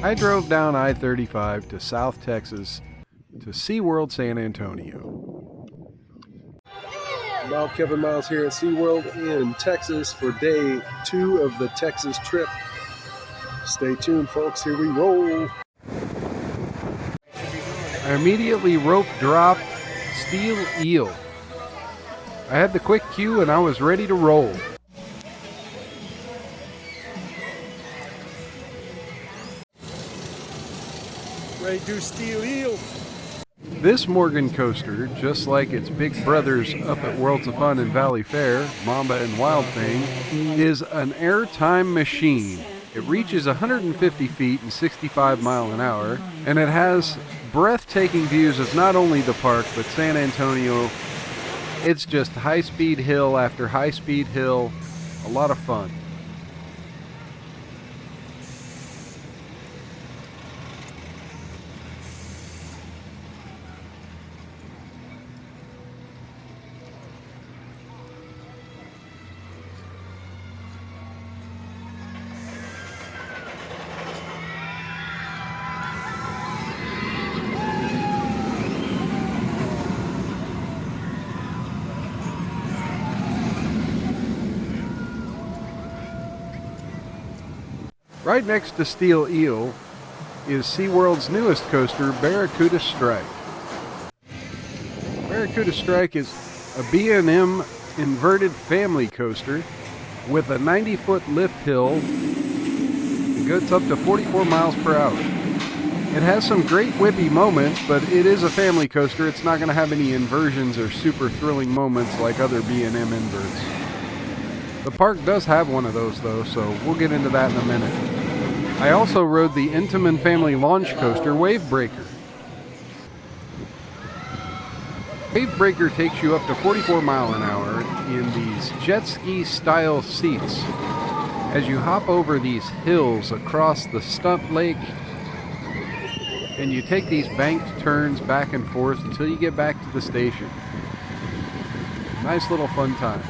I drove down I-35 to South Texas to SeaWorld San Antonio. Bob Kevin Miles here at SeaWorld in Texas for day 2 of the Texas trip. Stay tuned, folks. Here we roll. I immediately rope dropped steel eel. I had the quick cue and I was ready to roll. Ready to do steel eel. This Morgan coaster, just like its big brothers up at Worlds of Fun and Valley Fair, Mamba and Wild Thing, is an airtime machine. It reaches 150 feet and 65 miles an hour, and it has breathtaking views of not only the park, but San Antonio. It's just high-speed hill after high-speed hill, a lot of fun. Right next to Steel Eel is SeaWorld's newest coaster, Barracuda Strike. Barracuda Strike is a B&M inverted family coaster with a 90-foot lift hill. It goes up to 44 miles per hour. It has some great whippy moments, but it is a family coaster. It's not going to have any inversions or super thrilling moments like other B&M inverts. The park does have one of those though, so we'll get into that in a minute. I also rode the Intamin family launch coaster, Wavebreaker. Wavebreaker takes you up to 44 miles an hour in these jet ski style seats as you hop over these hills across the stunt lake, and you take these banked turns back and forth until you get back to the station. Nice little fun time.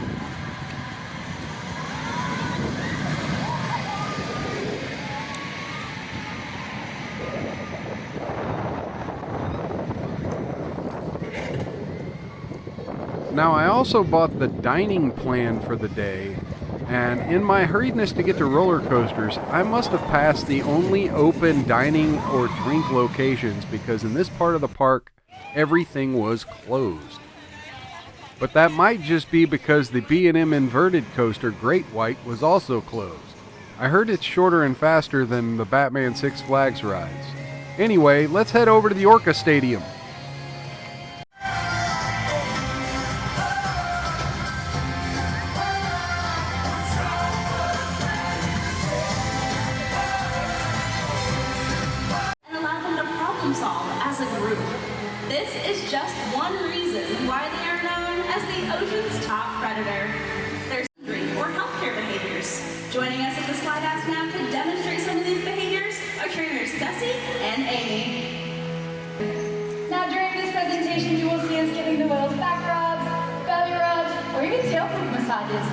Now, I also bought the dining plan for the day, and in my hurriedness to get to roller coasters, I must have passed the only open dining or drink locations because in this part of the park, everything was closed. But that might just be because the B&M inverted coaster, Great White, was also closed. I heard it's shorter and faster than the Batman Six Flags rides. Anyway, let's head over to the Orca Stadium. Solve as a group. This is just one reason why they are known as the ocean's top predator. Their drink or healthcare behaviors. Joining us at the slide ask now to demonstrate some of these behaviors are trainers Ceci and Amy. Now during this presentation you will see us giving the whales back rubs, belly rubs, or even tail poke massages.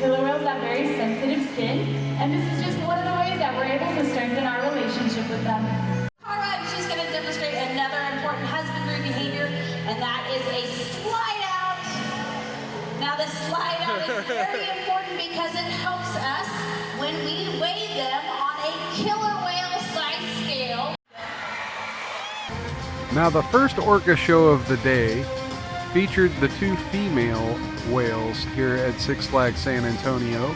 Killer whales have very sensitive skin, and this is just one of the ways that we're able to strengthen our relationship with them. She's going to demonstrate another important husbandry behavior, and that is a slide out. Now the slide out is very important because it helps us when we weigh them on a killer whale size scale. Now, the first orca show of the day featured the two female whales here at Six Flags San Antonio,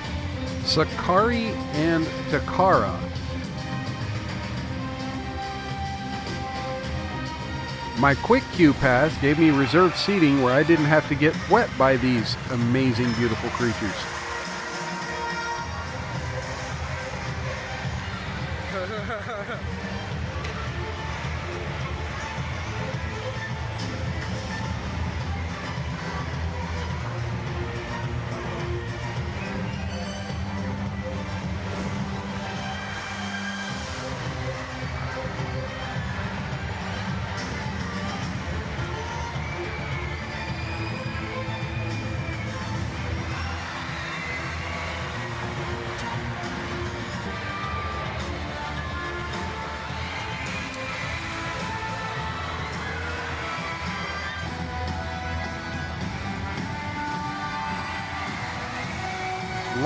Sakari and Takara. My quick queue pass gave me reserved seating where I didn't have to get wet by these amazing, beautiful creatures.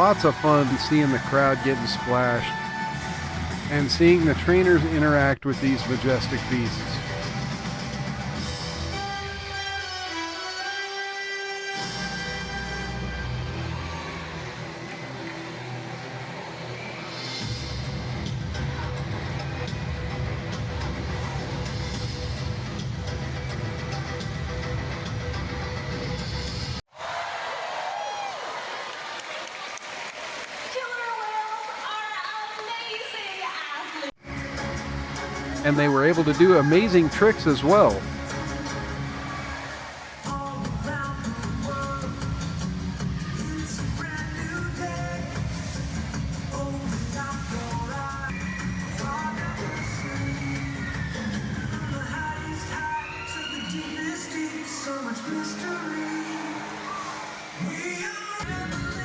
lots of fun seeing the crowd getting splashed and seeing the trainers interact with these majestic beasts. And they were able to do amazing tricks as well.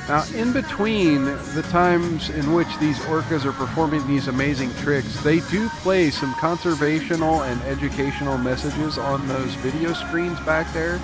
Now, in between the times in which these orcas are performing these amazing tricks, they do play some conservational and educational messages on those video screens back there.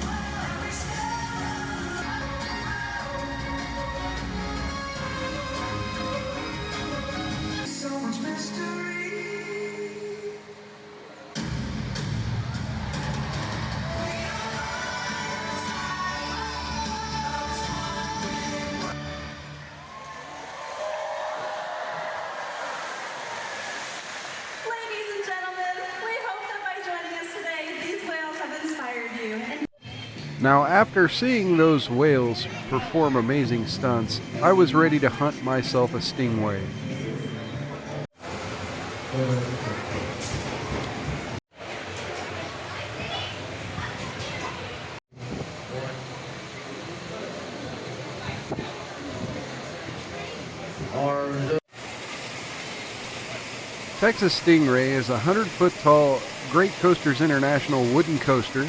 Now, after seeing those whales perform amazing stunts, I was ready to hunt myself a stingray. Texas Stingray is a 100-foot tall Great Coasters International wooden coaster.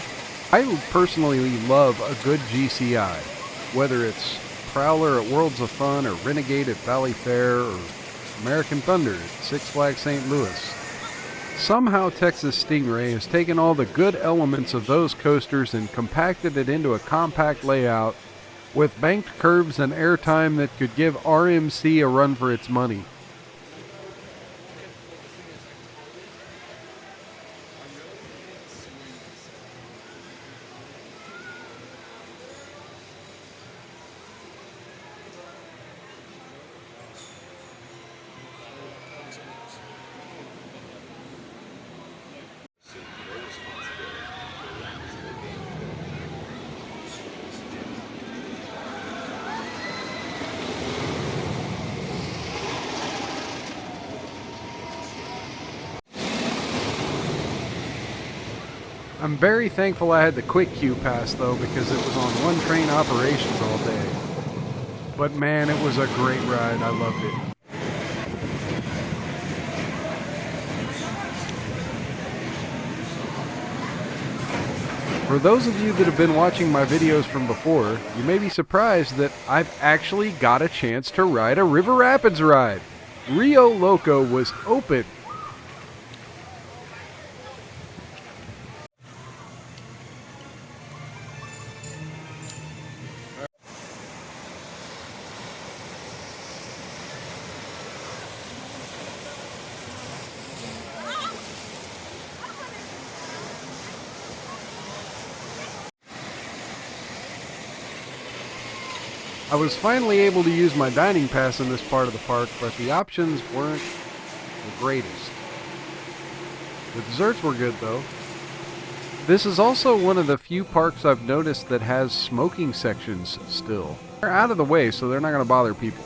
I personally love a good GCI, whether it's Prowler at Worlds of Fun, or Renegade at Valley Fair, or American Thunder at Six Flags St. Louis. Somehow Texas Stingray has taken all the good elements of those coasters and compacted it into a compact layout with banked curves and airtime that could give RMC a run for its money. I'm very thankful I had the quick queue pass though, because it was on one train operations all day. But man, it was a great ride. I loved it. For those of you that have been watching my videos from before, you may be surprised that I've actually got a chance to ride a River Rapids ride. Rio Loco was open. I was finally able to use my dining pass in this part of the park, but the options weren't the greatest. The desserts were good though. This is also one of the few parks I've noticed that has smoking sections still. They're out of the way, so they're not going to bother people.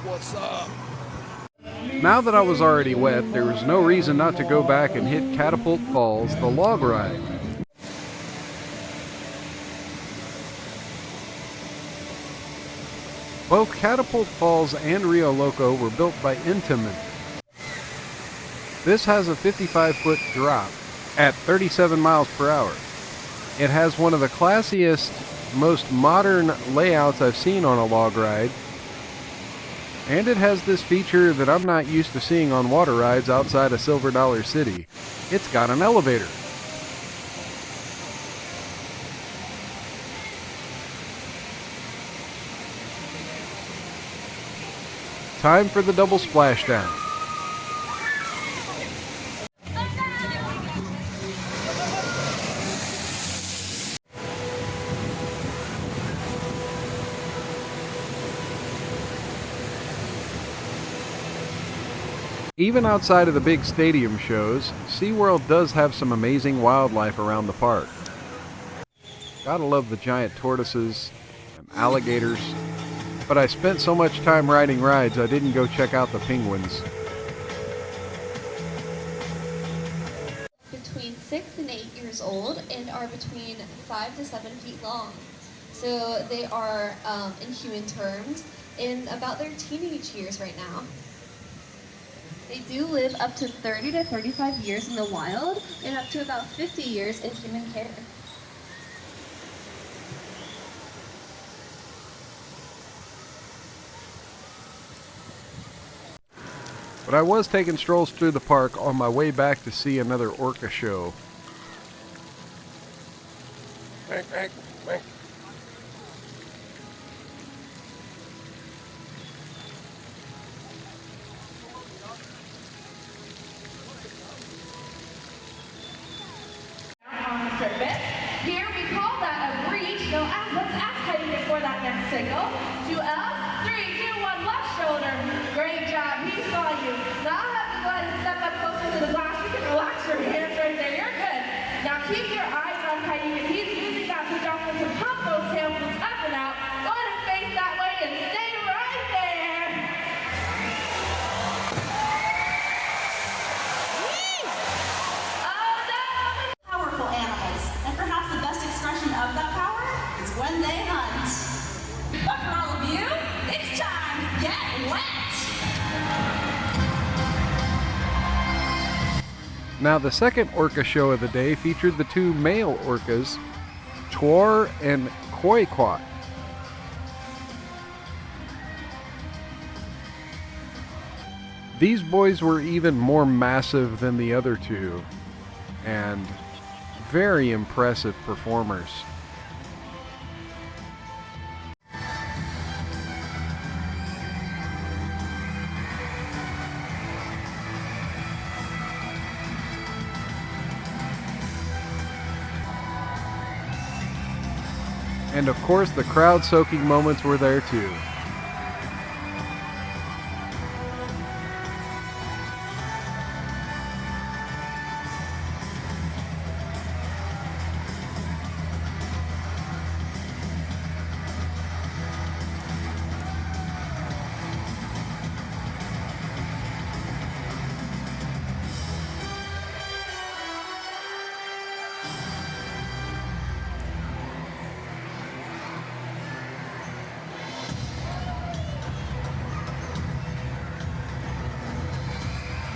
What's up? Now that I was already wet, there was no reason not to go back and hit Catapult Falls, the log ride. Both Catapult Falls and Rio Loco were built by Intamin. This has a 55-foot drop at 37 miles per hour. It has one of the classiest, most modern layouts I've seen on a log ride. And it has this feature that I'm not used to seeing on water rides outside of Silver Dollar City. It's got an elevator. time for the double splashdown. Even outside of the big stadium shows, SeaWorld does have some amazing wildlife around the park. Gotta love the giant tortoises and alligators, but I spent so much time riding rides I didn't go check out the penguins. Between 6 and 8 years old and are between 5 to 7 feet long. So they are, in human terms, in about their teenage years right now. They do live up to 30 to 35 years in the wild and up to about 50 years in human care. But I was taking strolls through the park on my way back to see another orca show. On the surface. Here we call that a breach. So let's ask how you get for that next signal. 2 L's, 3, 2, 1, left shoulder. Great job, he saw you. Now I'll have to go ahead and step up closer to the glass. You can relax your hands right there, you're good. Now keep your eyes on Kayuga. He's using that projection to pump those tailboots up and out. Go ahead and face that way and stay right there. Powerful animals, and perhaps the best expression of that power is when they hunt. But for all of you, it's time to get wet! Now the second orca show of the day featured the two male orcas, Twar and Khoikhoi. These boys were even more massive than the other two, and very impressive performers. And of course, the crowd-soaking moments were there too.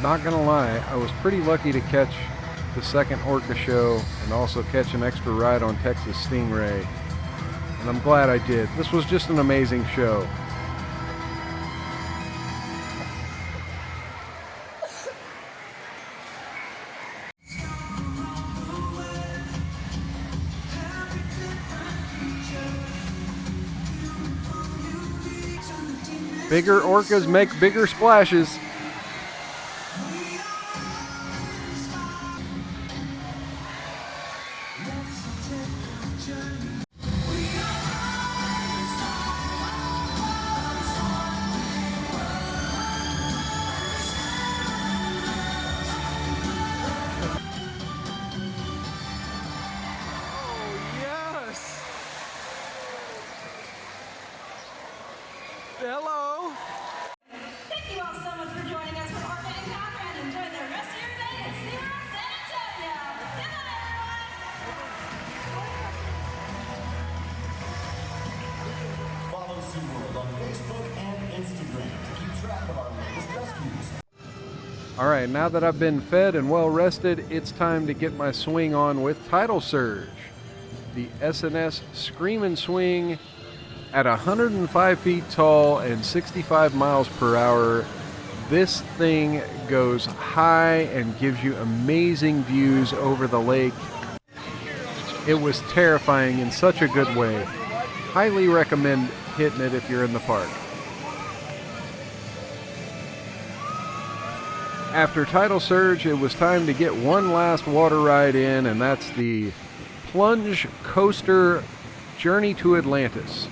Not gonna lie, I was pretty lucky to catch the second orca show and also catch an extra ride on Texas Stingray. And I'm glad I did. This was just an amazing show. Bigger orcas make bigger splashes. Hello. Thank you all so much for joining us for Orca Encounter and enjoy the rest of your day at SeaWorld San Antonio. Good night, everyone. Follow SeaWorld on Facebook and Instagram to keep track of our latest rescues. Alright, now that I've been fed and well rested, it's time to get my swing on with Tidal Surge. The S&S Screamin' Swing at 105 feet tall and 65 miles per hour. This thing goes high and gives you amazing views over the lake. It was terrifying in such a good way. Highly recommend hitting it if you're in the park. After tidal surge, it was time to get one last water ride in, and that's the Plunge Coaster Journey to Atlantis.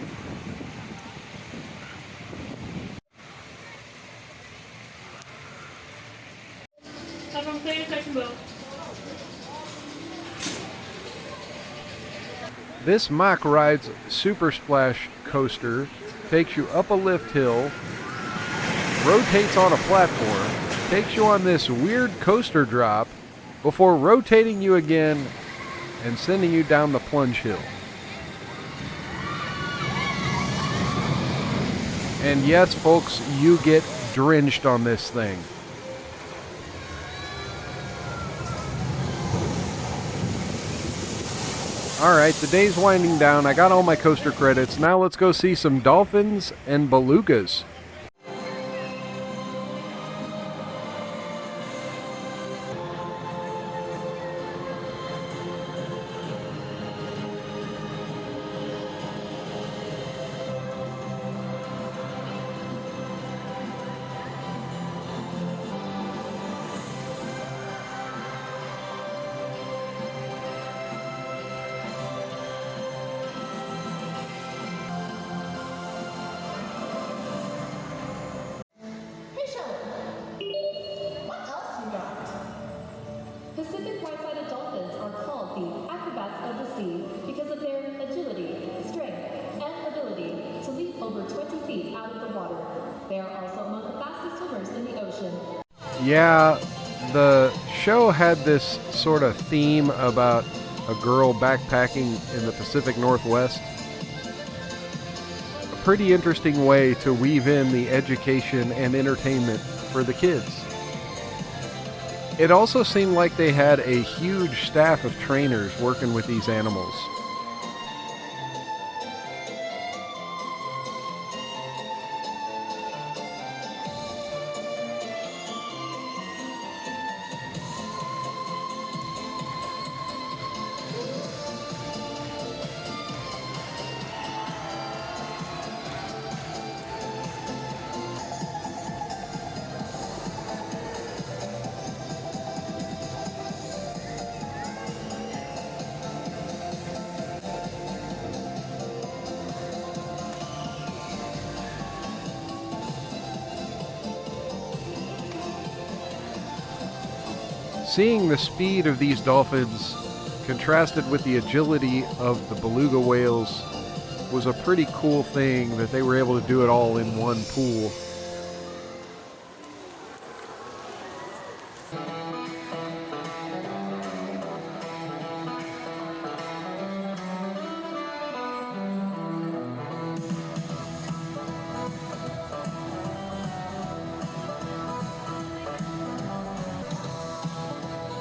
This Mach Rides Super Splash coaster takes you up a lift hill, rotates on a platform, takes you on this weird coaster drop before rotating you again and sending you down the plunge hill. And yes, folks, you get drenched on this thing. Alright, the day's winding down. I got all my coaster credits. Now let's go see some dolphins and belugas. Pacific white-sided dolphins are called the acrobats of the sea because of their agility, strength, and ability to leap over 20 feet out of the water. They are also among the fastest swimmers in the ocean. Yeah, the show had this sort of theme about a girl backpacking in the Pacific Northwest. A pretty interesting way to weave in the education and entertainment for the kids. It also seemed like they had a huge staff of trainers working with these animals. Seeing the speed of these dolphins contrasted with the agility of the beluga whales was a pretty cool thing that they were able to do it all in one pool.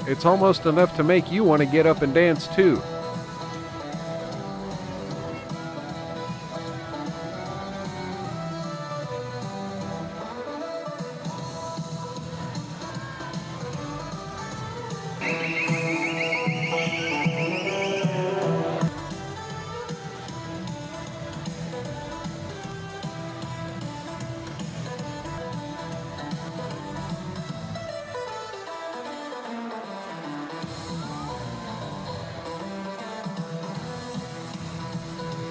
It's almost enough to make you want to get up and dance too.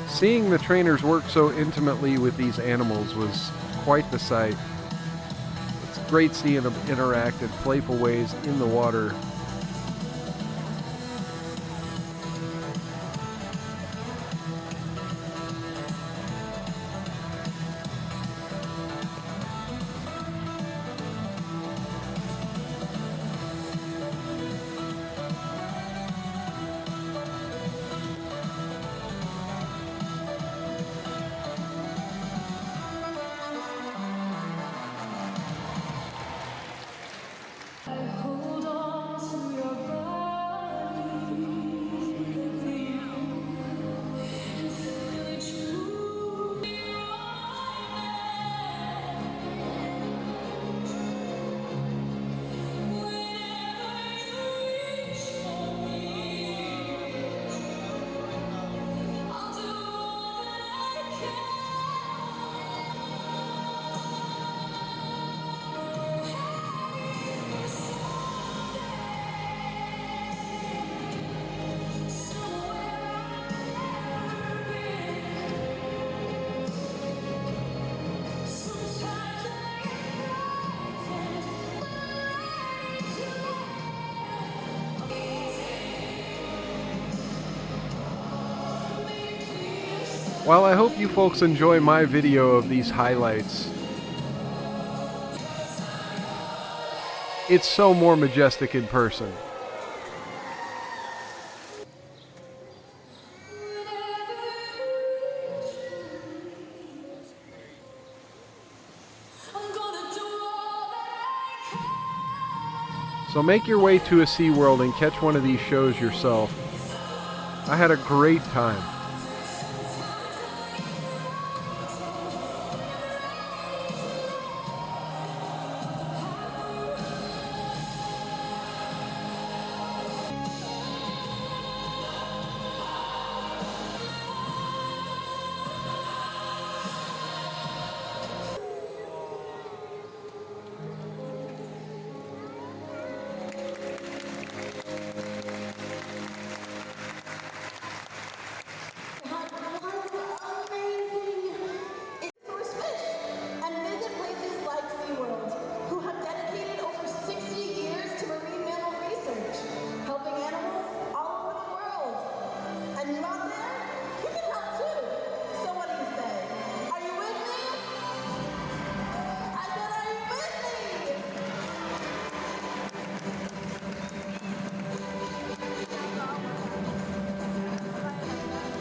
Seeing the trainers work so intimately with these animals was quite the sight. It's great seeing them interact in playful ways in the water. I hold on While I hope you folks enjoy my video of these highlights, it's so more majestic in person. So make your way to a SeaWorld and catch one of these shows yourself. I had a great time.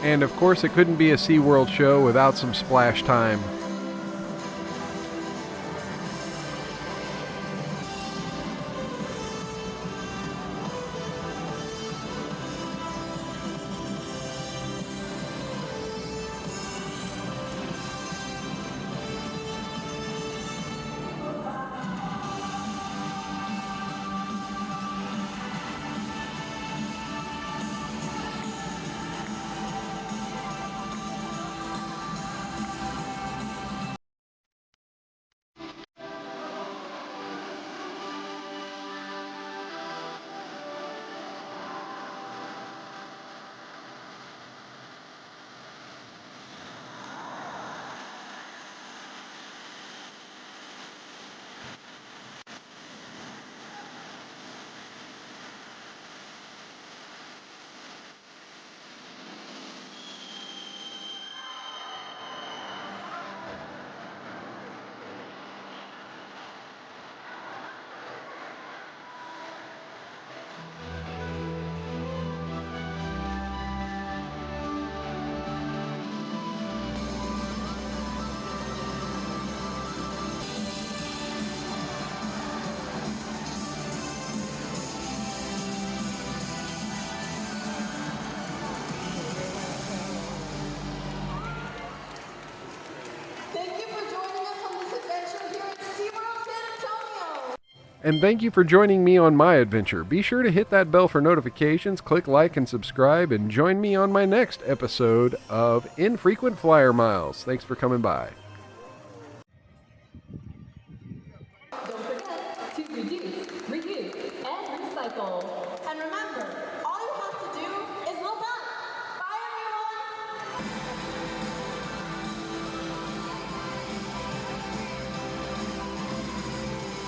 And of course it couldn't be a SeaWorld show without some splash time. And thank you for joining me on my adventure. Be sure to hit that bell for notifications, click like and subscribe, and join me on my next episode of Infrequent Flyer Miles. Thanks for coming by. Don't forget to reduce, reuse, and recycle. And remember,